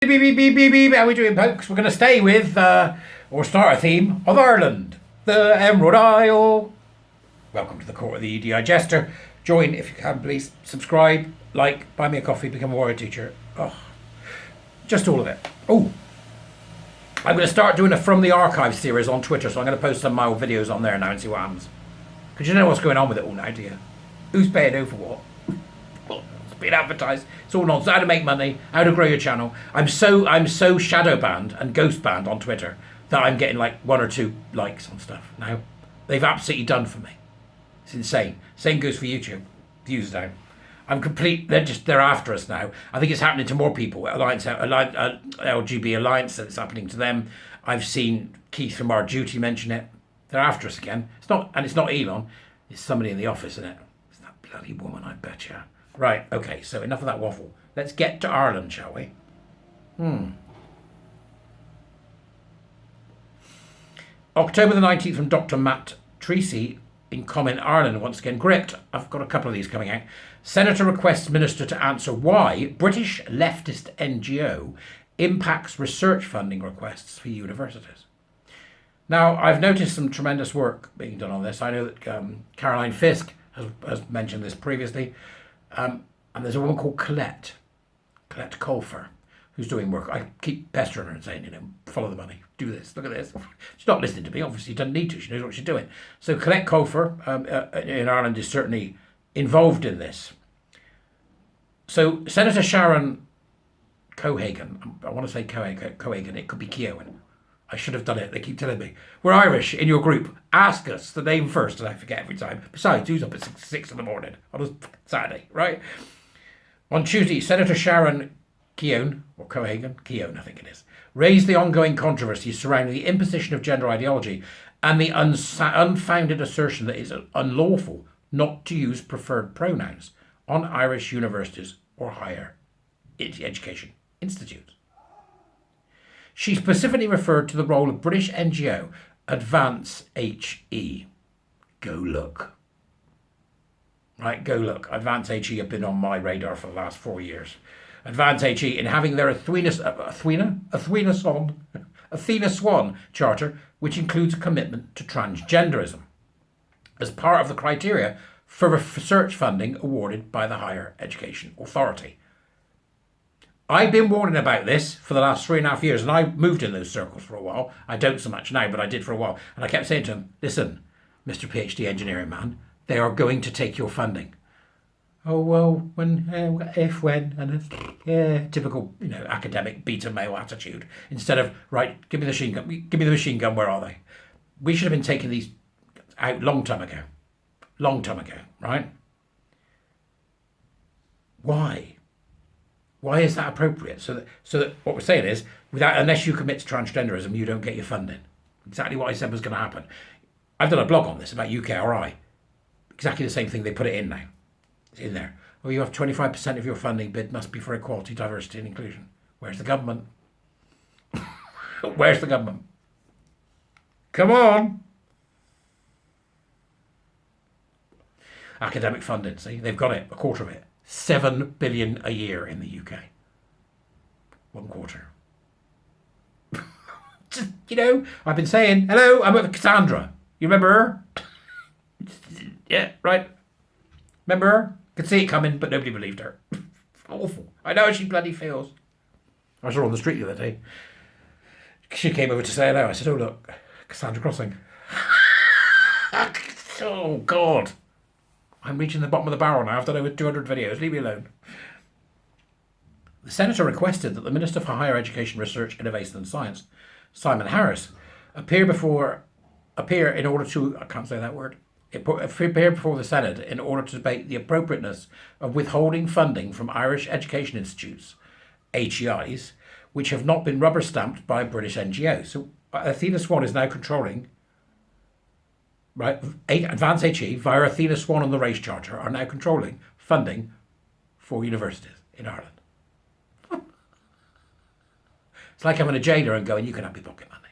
Beep, beep, beep, beep, beep. How are we doing, folks? We're going to stay with, or start a theme of Ireland, the Emerald Isle. Welcome to the court of the EDI Jester. Join if you can, please. Subscribe, like, buy me a coffee, become a warrior teacher. Oh, just all of it. Oh, I'm going to start doing a From the Archive series on Twitter, so I'm going to post some of my old videos on there now and see what happens. Because you know what's going on with it all now, do you? Who's paying who for what? Well, it's being advertised. It's all nonsense. How to make money, how to grow your channel. I'm so shadow banned and ghost banned on Twitter that I'm getting like 1 or 2 likes on stuff now. They've absolutely done for me. It's insane. Same goes for YouTube. Views down. I'm complete. They're after us now. I think it's happening to more people. LGB Alliance. It's happening to them. I've seen Keith from Our Duty mention it. They're after us again. It's not Elon. It's somebody in the office, isn't it? It's that bloody woman, I bet you. Right. Okay. So enough of that waffle. Let's get to Ireland, shall we? October the 19th from Dr. Matt Treacy in Comment Ireland, once again gripped. I've got a couple of these coming out. Senator requests Minister to answer why British leftist NGO impacts research funding requests for universities. Now, I've noticed some tremendous work being done on this. I know that Caroline Fisk has mentioned this previously. And there's a woman called Colette Colfer, who's doing work. I keep pestering her and saying, follow the money, do this, look at this. She's not listening to me, obviously, she doesn't need to, she knows what she's doing. So Colette Colfer in Ireland is certainly involved in this. So Senator Sharon Cohagen, I want to say Cohagen, it could be Keown. I should have done it, they keep telling me. We're Irish in your group, ask us the name first, and I forget every time. Besides, who's up at 6 in the morning on a Saturday, right? On Tuesday, Senator Sharon Keown, or Keown I think it is, raised the ongoing controversy surrounding the imposition of gender ideology and the unfounded assertion that it's unlawful not to use preferred pronouns on Irish universities or higher education institutes. She specifically referred to the role of British NGO Advance HE. Go look. Right, go look. Advance HE have been on my radar for the last 4 years. Advance HE in having their Athena Swan charter, which includes a commitment to transgenderism as part of the criteria for research funding awarded by the Higher Education Authority. I've been warning about this for the last 3.5 years, and I moved in those circles for a while. I don't so much now, but I did for a while. And I kept saying to him, listen, Mr. PhD engineering man, they are going to take your funding. Oh, well, when, and if, yeah, typical, academic beta male attitude. Instead of, right, give me the machine gun, where are they? We should have been taking these out long time ago, right? Why? Why is that appropriate? So that what we're saying is, unless you commit to transgenderism, you don't get your funding. Exactly what I said was going to happen. I've done a blog on this about UKRI. Exactly the same thing. They put it in now. It's in there. Well, you have 25% of your funding bid must be for equality, diversity, and inclusion. Where's the government? Where's the government? Come on. Academic funding. See, they've got it. A quarter of it. 7 billion a year in the UK. 1/4. Just, I've been saying, hello, I'm with Cassandra. You remember her? Yeah, right. Remember her? Could see it coming, but nobody believed her. Awful. I know how she bloody feels. I saw her on the street the other day. She came over to say hello. I said, oh, look, Cassandra Crossing. Oh, God. I'm reaching the bottom of the barrel now. I've done over 200 videos. Leave me alone. The Senator requested that the Minister for Higher Education, Research, Innovation and Science, Simon Harris, appear before the Senate in order to debate the appropriateness of withholding funding from Irish education institutes, HEIs, which have not been rubber stamped by British NGOs. So Athena Swan is now controlling. Right, Advance HE via Athena Swan and the Race Charter are now controlling funding for universities in Ireland. It's like having a jailer and going, you can have your pocket money.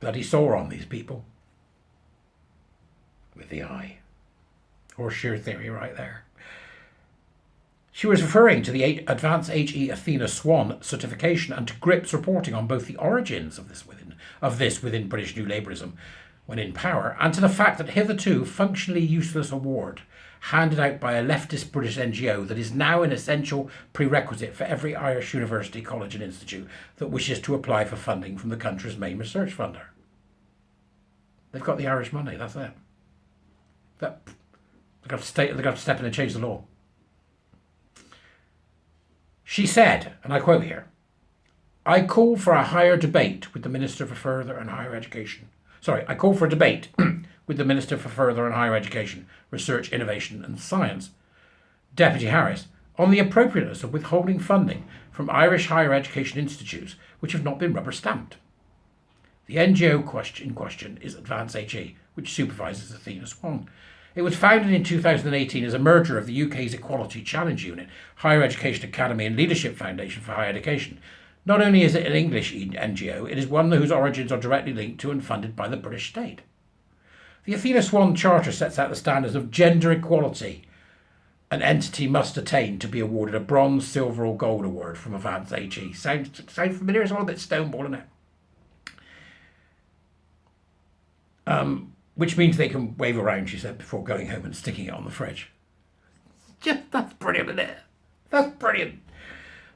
Bloody sore on these people. With the eye. Horseshoe theory right there. She was referring to the Advanced HE Athena Swan certification and to Grip's reporting on both the origins of this within British New Labourism when in power, and to the fact that hitherto functionally useless award handed out by a leftist British NGO that is now an essential prerequisite for every Irish university, college and institute that wishes to apply for funding from the country's main research funder. They've got the Irish money, that's it. They've got to step in and change the law. She said, and I quote here, I call for a higher debate with the Minister for Further and Higher Education. I call for a debate with the Minister for Further and Higher Education, Research, Innovation and Science, Deputy Harris, on the appropriateness of withholding funding from Irish higher education institutes which have not been rubber stamped. The NGO in question is Advance HE, which supervises Athena Swan. It was founded in 2018 as a merger of the UK's Equality Challenge Unit, Higher Education Academy and Leadership Foundation for Higher Education. Not only is it an English NGO, it is one whose origins are directly linked to and funded by the British state. The Athena Swan Charter sets out the standards of gender equality an entity must attain to be awarded a bronze, silver or gold award from Advance HE. Sound familiar? It's all a bit stonewall, isn't it? Which means they can wave around, she said, before going home and sticking it on the fridge. That's brilliant, isn't it? That's brilliant.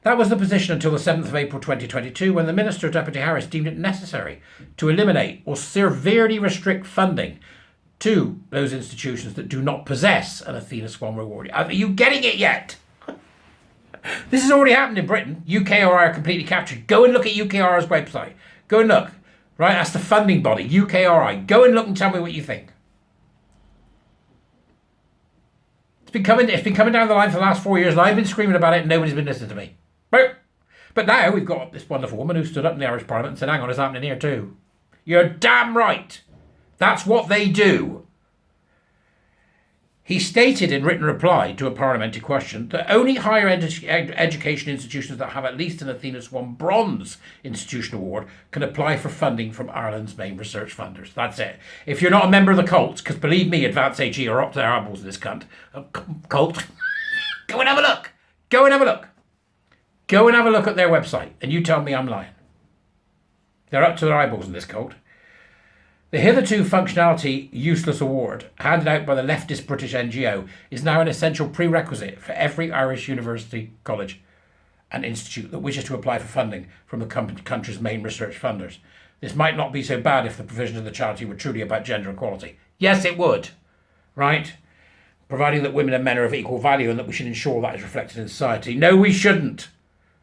That was the position until the 7th of April 2022, when the Minister, Deputy Harris, deemed it necessary to eliminate or severely restrict funding to those institutions that do not possess an Athena Swan reward. Are you getting it yet? This has already happened in Britain. UKRI are completely captured. Go and look at UKRI's website. Go and look. Right, that's the funding body, UKRI. Go and look and tell me what you think. It's been coming down the line for the last 4 years, and I've been screaming about it and nobody's been listening to me. But now we've got this wonderful woman who stood up in the Irish Parliament and said, hang on, it's happening here too. You're damn right. That's what they do. He stated in written reply to a parliamentary question that only higher education institutions that have at least an Athena Swan Bronze Institution Award can apply for funding from Ireland's main research funders. That's it. If you're not a member of the cult, because believe me, Advance HE are up to their eyeballs in this cult, go and have a look. Go and have a look. Go and have a look at their website, and you tell me I'm lying. They're up to their eyeballs in this cult. The hitherto functionality useless award, handed out by the leftist British NGO, is now an essential prerequisite for every Irish university, college and institute that wishes to apply for funding from the country's main research funders. This might not be so bad if the provisions of the charity were truly about gender equality. Yes, it would, right? Providing that women and men are of equal value and that we should ensure that is reflected in society. No, we shouldn't.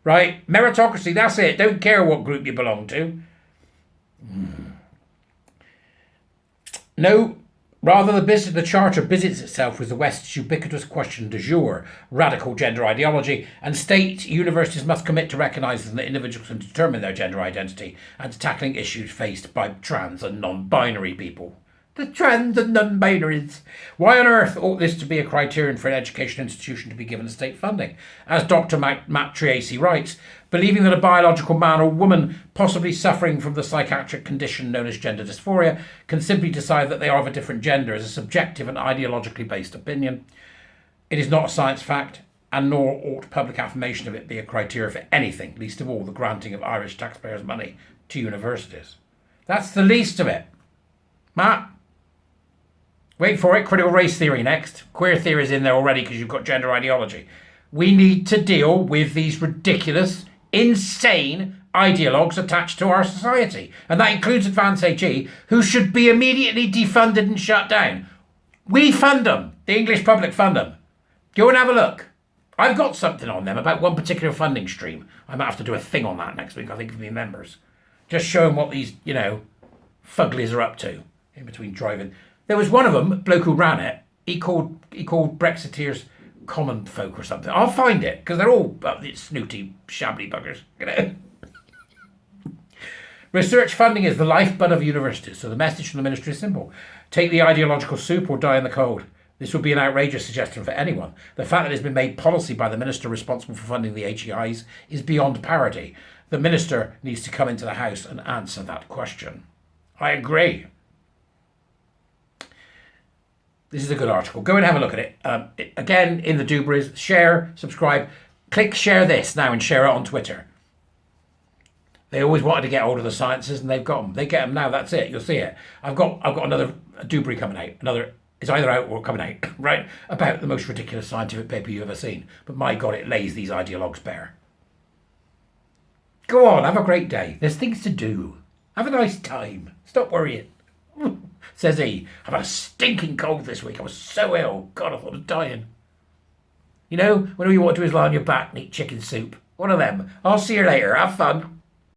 Right? Meritocracy, that's it. Don't care what group you belong to. No, rather the Charter visits itself with the West's ubiquitous question du jour, radical gender ideology, and state universities must commit to recognising that individuals can determine their gender identity and to tackling issues faced by trans and non-binary people. The trans and non-binaries. Why on earth ought this to be a criterion for an education institution to be given state funding? As Dr. Matt Tracy writes, believing that a biological man or woman possibly suffering from the psychiatric condition known as gender dysphoria can simply decide that they are of a different gender is a subjective and ideologically based opinion. It is not a science fact, and nor ought public affirmation of it be a criteria for anything, least of all the granting of Irish taxpayers' money to universities. That's the least of it. Matt? Wait for it, critical race theory next. Queer theory is in there already because you've got gender ideology. We need to deal with these ridiculous, insane ideologues attached to our society. And that includes Advance HE, who should be immediately defunded and shut down. We fund them. The English public fund them. Go and have a look. I've got something on them about one particular funding stream. I might have to do a thing on that next week, I think, for the members. Just show them what these, fugglies are up to in between driving. There was one of them, a bloke who ran it, he called Brexiteers common folk or something. I'll find it, because they're all snooty, shabbly buggers, Research funding is the lifeblood of universities, so the message from the ministry is simple. Take the ideological soup or die in the cold. This would be an outrageous suggestion for anyone. The fact that it has been made policy by the minister responsible for funding the HEIs is beyond parody. The minister needs to come into the House and answer that question. I agree. This is a good article. Go and have a look at it. Again, in the Dubras, share, subscribe, click share this now and share it on Twitter. They always wanted to get hold of the sciences and they've got them. They get them now, that's it. You'll see it. I've got another Dubry coming out. It's either out or coming out, right? About the most ridiculous scientific paper you've ever seen. But my God, it lays these ideologues bare. Go on, have a great day. There's things to do. Have a nice time. Stop worrying. Says he. I've had a stinking cold this week. I was so ill. God, I thought I was dying. You know, when all you want to do is lie on your back and eat chicken soup. One of them. I'll see you later. Have fun.